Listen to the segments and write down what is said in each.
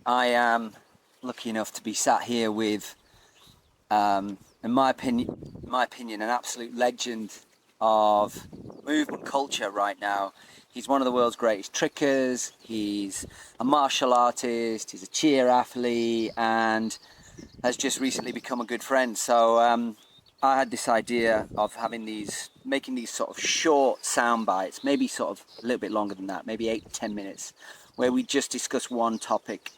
I am lucky enough to be sat here with, in my opinion, an absolute legend of movement culture right now. He's one of the world's greatest trickers. He's a martial artist. He's a cheer athlete, and has just recently become a good friend. So I had this idea of making these sort of short sound bites, maybe sort of a little bit longer than that, maybe 8 to 10 minutes, where we just discuss one topic.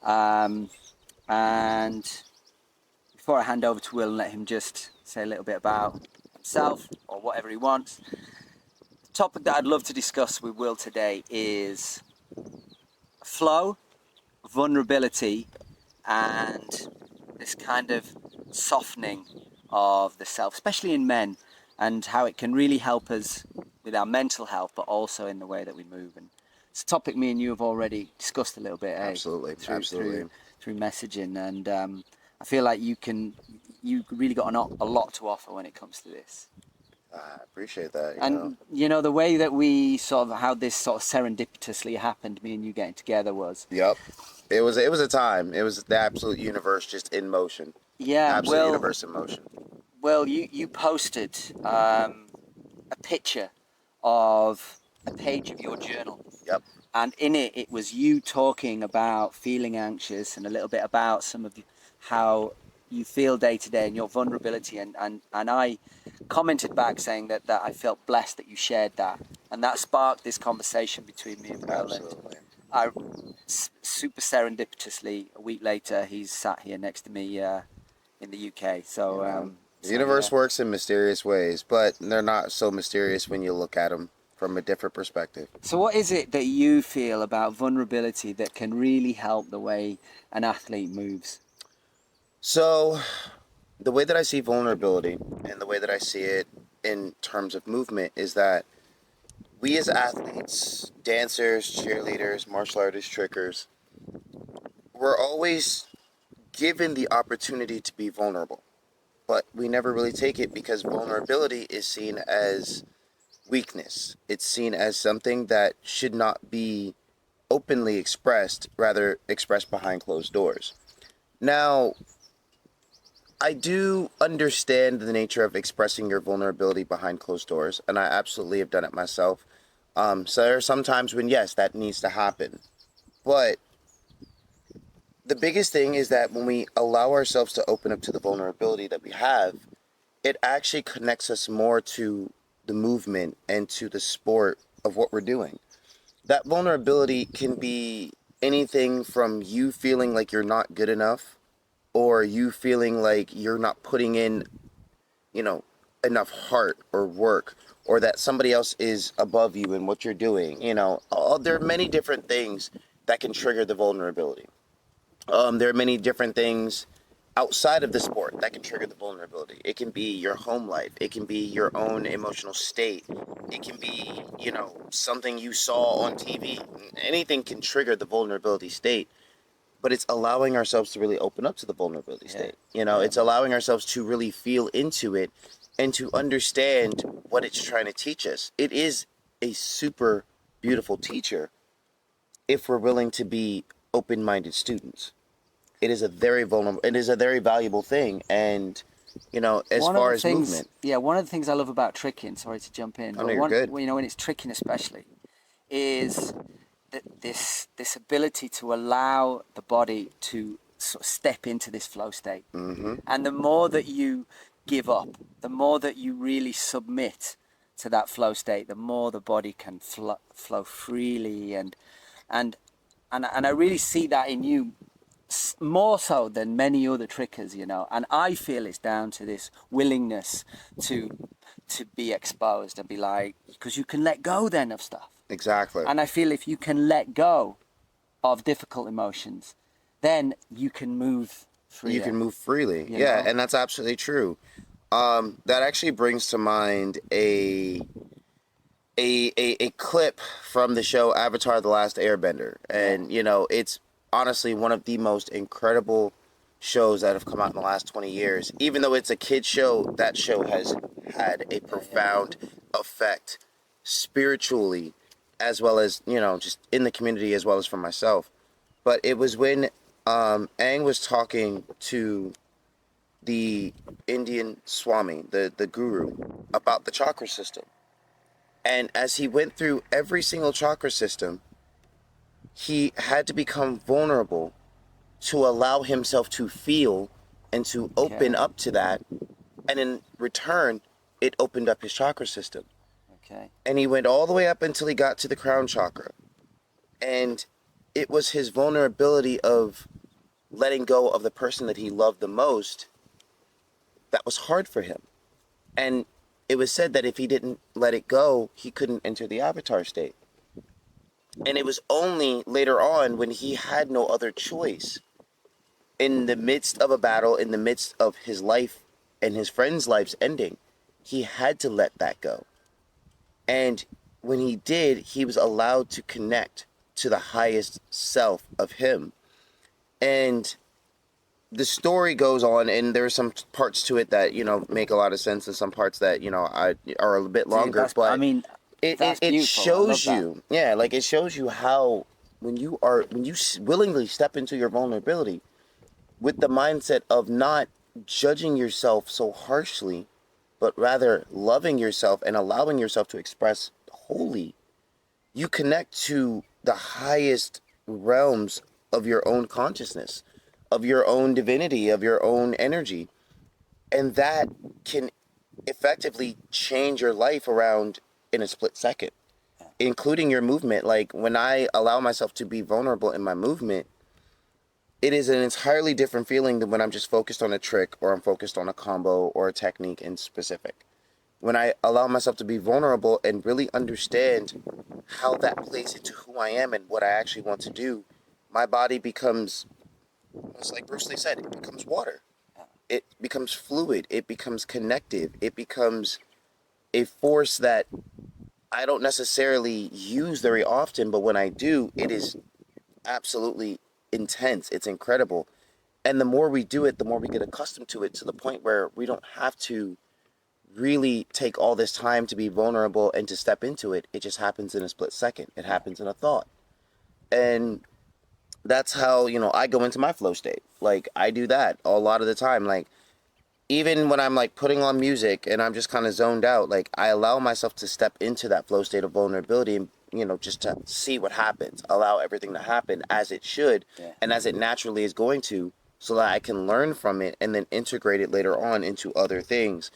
And before I hand over to Will and let him just say a little bit about himself or whatever he wants, the topic that I'd love to discuss with Will today is flow, vulnerability, and this kind of softening of the self, especially in men, and how it can really help us with our mental health, but also in the way that we move. And it's a topic me and you have already discussed a little bit, Absolutely. through messaging, and I feel like you really got a lot to offer when it comes to this. I appreciate that. The way that how this sort of serendipitously happened, me and you getting together was. Yep. It was a time. It was the absolute universe just in motion. Yeah, absolute universe in motion. Well, you posted a picture of a page of your journal. Yep. And in it was you talking about feeling anxious and a little bit about how you feel day to day and your vulnerability. And I commented back saying that I felt blessed that you shared that. And that sparked this conversation between me and Will. Absolutely. And super serendipitously, a week later, he's sat here next to me in the UK. So the universe works in mysterious ways, but they're not so mysterious when you look at them from a different perspective. So what is it that you feel about vulnerability that can really help the way an athlete moves? So the way that I see vulnerability and the way that I see it in terms of movement is that we as athletes, dancers, cheerleaders, martial artists, trickers, we're always given the opportunity to be vulnerable, but we never really take it because vulnerability is seen as weakness. It's seen as something that should not be openly expressed, rather expressed behind closed doors. Now, I do understand the nature of expressing your vulnerability behind closed doors, and I absolutely have done it myself. So there are some times when, yes, that needs to happen. But the biggest thing is that when we allow ourselves to open up to the vulnerability that we have, it actually connects us more to the movement and to the sport of what we're doing. That vulnerability can be anything from you feeling like you're not good enough, or you feeling like you're not putting in, enough heart or work, or that somebody else is above you in what you're doing. There are many different things that can trigger the vulnerability. There are many different things outside of the sport that can trigger the vulnerability. It can be your home life. It can be your own emotional state. It can be, something you saw on TV. Anything can trigger the vulnerability state. But it's allowing ourselves to really open up to the vulnerability state. It's allowing ourselves to really feel into it and to understand what it's trying to teach us. It is a super beautiful teacher if we're willing to be open-minded students. It is a very valuable thing. And, as far as movement. Yeah, one of the things I love about tricking, sorry to jump in. Oh, no, you're good. When it's tricking especially, is this ability to allow the body to sort of step into this flow state. Mm-hmm. And the more that you give up, the more that you really submit to that flow state, the more the body can flow freely. And I really see that in you more so than many other trickers, and I feel it's down to this willingness to be exposed and be like, because you can let go then of stuff. Exactly. And I feel if you can let go of difficult emotions, then you can move freely. You can move freely. Yeah, and that's absolutely true. That actually brings to mind a clip from the show Avatar: The Last Airbender. And, it's honestly one of the most incredible shows that have come out in the last 20 years. Even though it's a kid's show, that show has had a profound effect spiritually, as well as, just in the community, as well as for myself. but it was when Aang was talking to the Indian Swami, the guru, about the chakra system. And as he went through every single chakra system, he had to become vulnerable to allow himself to feel and to open up to that. And in return, it opened up his chakra system. Okay. And he went all the way up until he got to the crown chakra. And it was his vulnerability of letting go of the person that he loved the most that was hard for him. And it was said that if he didn't let it go, he couldn't enter the avatar state. And it was only later on when he had no other choice, in the midst of a battle, in the midst of his life and his friend's life's ending, he had to let that go. And when he did, he was allowed to connect to the highest self of him. And the story goes on, and there are some parts to it that, you know, make a lot of sense, and some parts that, you know, are a bit longer. Dude, but I mean, it shows you, yeah, like it shows you how when you willingly step into your vulnerability with the mindset of not judging yourself so harshly, but rather loving yourself and allowing yourself to express wholly, you connect to the highest realms of your own consciousness, of your own divinity, of your own energy. And that can effectively change your life around in a split second, including your movement. Like when I allow myself to be vulnerable in my movement, it is an entirely different feeling than when I'm just focused on a trick, or I'm focused on a combo or a technique in specific. When I allow myself to be vulnerable and really understand how that plays into who I am and what I actually want to do, my body becomes, it's like Bruce Lee said, it becomes water. It becomes fluid. It becomes connective. It becomes a force that I don't necessarily use very often, but when I do, it is absolutely intense. It's incredible. And the more we do it, the more we get accustomed to it, to the point where we don't have to really take all this time to be vulnerable and to step into it. It just happens in a split second. It happens in a thought. And that's how, you know, I go into my flow state. Like I do that a lot of the time. Like even when I'm like putting on music and I'm just kind of zoned out, like I allow myself to step into that flow state of vulnerability, and, you know, just to see what happens, allow everything to happen as it should, and as it naturally is going to, so that I can learn from it and then integrate it later on into other things.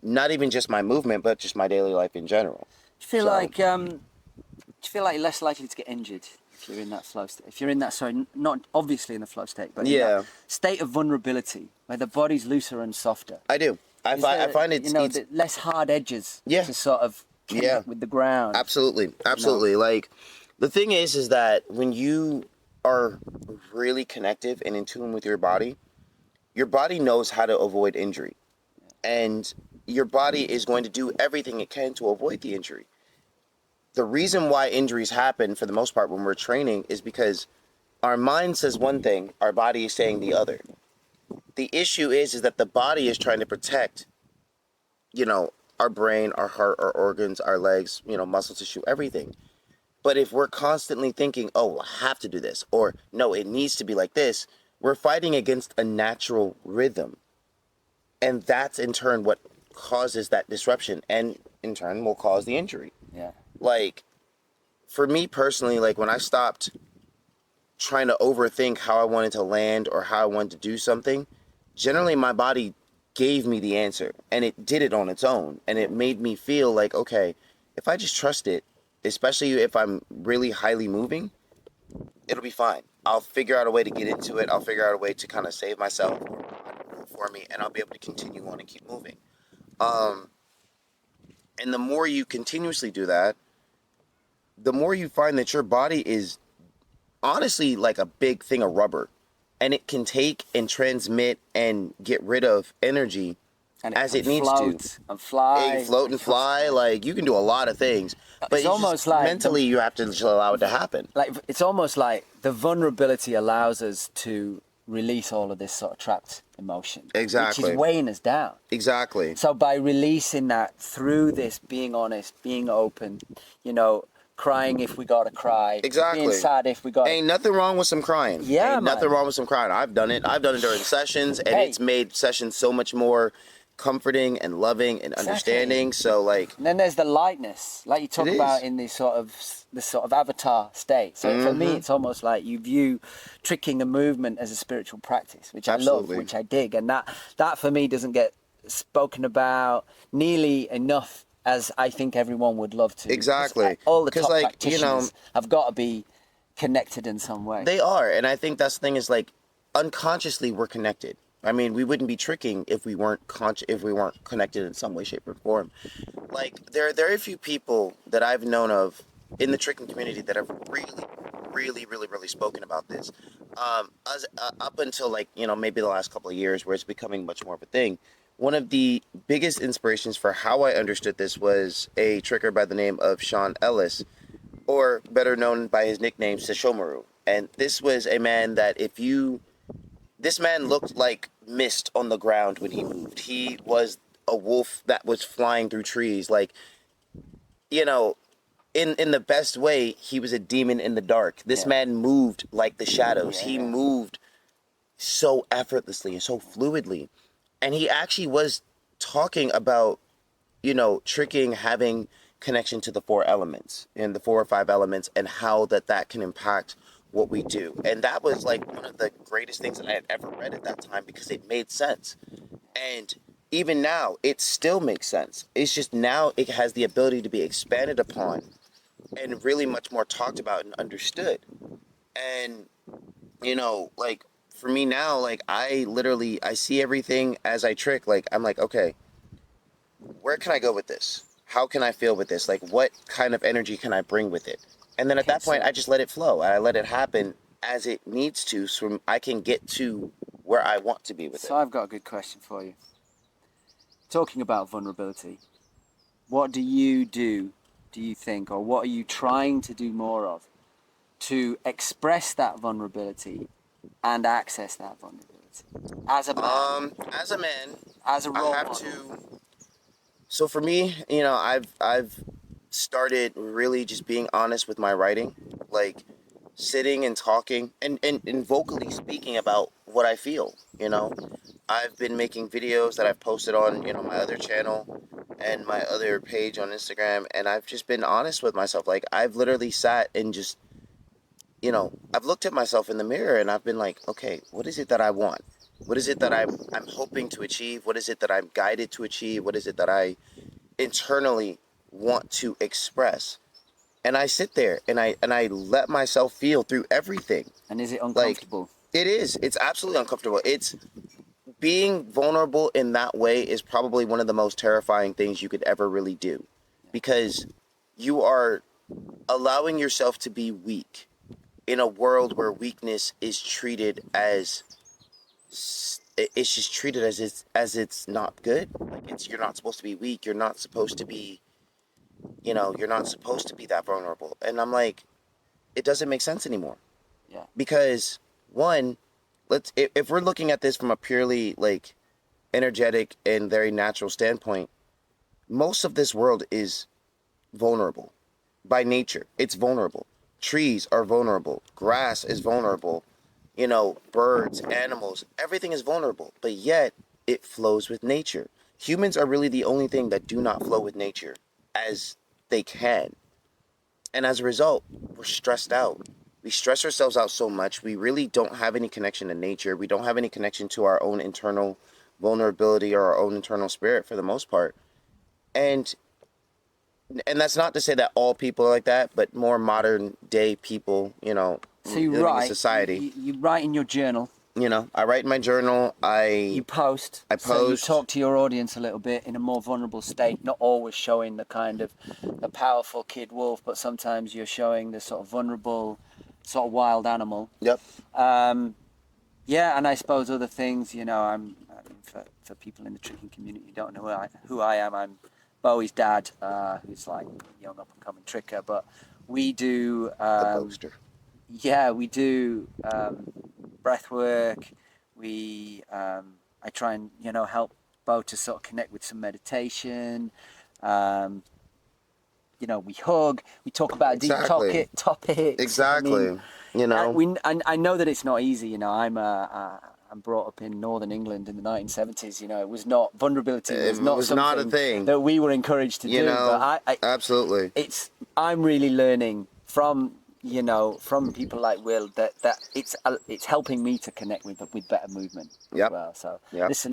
Not even just my movement, but just my daily life in general. Do you feel like you're less likely to get injured if you're in that flow state? If you're in that, sorry, not obviously in the flow state, but in that state of vulnerability where the body's looser and softer. I do. I find it's, you know, less hard edges to sort of connect with the ground. Absolutely. You know? Like the thing is that when you are really connective and in tune with your body knows how to avoid injury. And your body is going to do everything it can to avoid the injury. The reason why injuries happen for the most part when we're training is because our mind says one thing, our body is saying the other. The issue is that the body is trying to protect, you know, our brain, our heart, our organs, our legs, you know, muscle tissue, everything. But if we're constantly thinking, oh, I have to do this, or no, it needs to be like this, we're fighting against a natural rhythm. And that's in turn what causes that disruption, and in turn will cause the injury. Yeah. Like, for me personally, like when I stopped trying to overthink how I wanted to land or how I wanted to do something, generally my body gave me the answer, and it did it on its own. And it made me feel like, okay, if I just trust it, especially if I'm really highly moving, it'll be fine. I'll figure out a way to get into it. I'll figure out a way to kind of save myself for me, and I'll be able to continue on and keep moving. And the more you continuously do that, the more you find that your body is honestly like a big thing of rubber, and it can take and transmit and get rid of energy as it needs to. And fly. It float and fly. Like you can do a lot of things, but it's almost like mentally you have to just allow it to happen. Like it's almost like the vulnerability allows us to release all of this sort of trapped emotion. Exactly. Which is weighing us down. Exactly. So by releasing that through this, being honest, being open, you know, crying if we gotta cry. Exactly. Being sad if we gotta. Ain't nothing wrong with some crying. Yeah, Ain't nothing man. wrong with some crying. I've done it. I've done it during sessions, and Hey. it's made sessions so much more comforting and loving and understanding. So like, And then there's the lightness, like you talk It about is. in this sort of avatar state. So for me, it's almost like you view tricking a movement as a spiritual practice, which I love, Absolutely. which I dig, and that for me doesn't get spoken about nearly enough as I think everyone would love to. 'Cause Exactly. all the 'Cause, top like, practitioners have got to be connected in some way. they are, and I think that's the thing is like, unconsciously we're connected. I mean, we wouldn't be tricking if we weren't if we weren't connected in some way, shape, or form. Like, there are very few people that I've known of in the tricking community that have really spoken about this. Up until, like, maybe the last couple of years, where it's becoming much more of a thing. One of the biggest inspirations for how I understood this was a tricker by the name of Sean Ellis, or better known by his nickname Sesshomaru. And this was a man that this man looked like mist on the ground when he moved. He was a wolf that was flying through trees. Like, in the best way, he was a demon in the dark. This man moved like the shadows. He moved so effortlessly and so fluidly. And he actually was talking about, tricking, having connection to the four elements and the 4 or 5 elements, and how that can impact what we do. And that was like one of the greatest things that I had ever read at that time, because it made sense. And even now, it still makes sense. It's just now it has the ability to be expanded upon and really much more talked about and understood. And, like, for me now, like, I see everything as I trick. Like, I'm like, okay, where can I go with this? How can I feel with this? Like, what kind of energy can I bring with it? And then at that point, I just let it flow. I let it happen as it needs to, so I can get to where I want to be with it. So I've got a good question for you. Talking about vulnerability, what do you think, or what are you trying to do more of to express that vulnerability and access that vulnerability as a man, As a man, as a I role have model? to. So for me, I've started really just being honest with my writing, like sitting and talking and vocally speaking about what I feel. I've been making videos that I've posted on, my other channel and my other page on Instagram, and I've just been honest with myself. Like, I've literally sat and just, I've looked at myself in the mirror, and I've been like, okay, what is it that I want? What is it that I'm hoping to achieve? What is it that I'm guided to achieve? What is it that I internally want to express? And I sit there and I let myself feel through everything. And is it Like, uncomfortable? it is. It's absolutely uncomfortable. It's being vulnerable in that way is probably one of the most terrifying things you could ever really do, because you are allowing yourself to be weak in a world where weakness is treated as it's just treated as it's not good. Like, you're not supposed to be weak. You're not supposed to be, you're not supposed to be that vulnerable. And I'm like, it doesn't make sense anymore. Yeah. Because, one, if we're looking at this from a purely, like, energetic and very natural standpoint, most of this world is vulnerable. By nature, it's vulnerable. Trees are vulnerable. Grass is vulnerable. Birds, animals, everything is vulnerable. But yet, it flows with nature. Humans are really the only thing that do not flow with nature as they can. And as a result, we're stressed out. We stress ourselves out so much. We really don't have any connection to nature. We don't have any connection to our own internal vulnerability or our own internal spirit, for the most part. And that's not to say that all people are like that, but more modern day people, So you living in write. society. You write in your journal. I write in my journal. You post. I So you post. talk to your audience a little bit in a more vulnerable state, not always showing the kind of the powerful kid wolf, but sometimes you're showing the sort of vulnerable, sort of wild animal. Yep. Yeah, and I suppose other things, I mean, for people in the tricking community who don't know who I am, I'm Bowie's dad, who's like a young up-and-coming tricker, but we do... The poster. Yeah, we do breath work. I try and help Bo to sort of connect with some meditation. you know, we hug, we talk about Exactly. deep topics. Exactly. I mean, You know, I know that it's not easy. You know, I'm brought up in Northern England in the 1970s. You know, it was not vulnerability it was not was not a something thing. that we were encouraged to You do. know, But absolutely. I'm really learning from, you know, from people like Will that it's helping me to connect with better movement as Yep. well. So Yep. listen.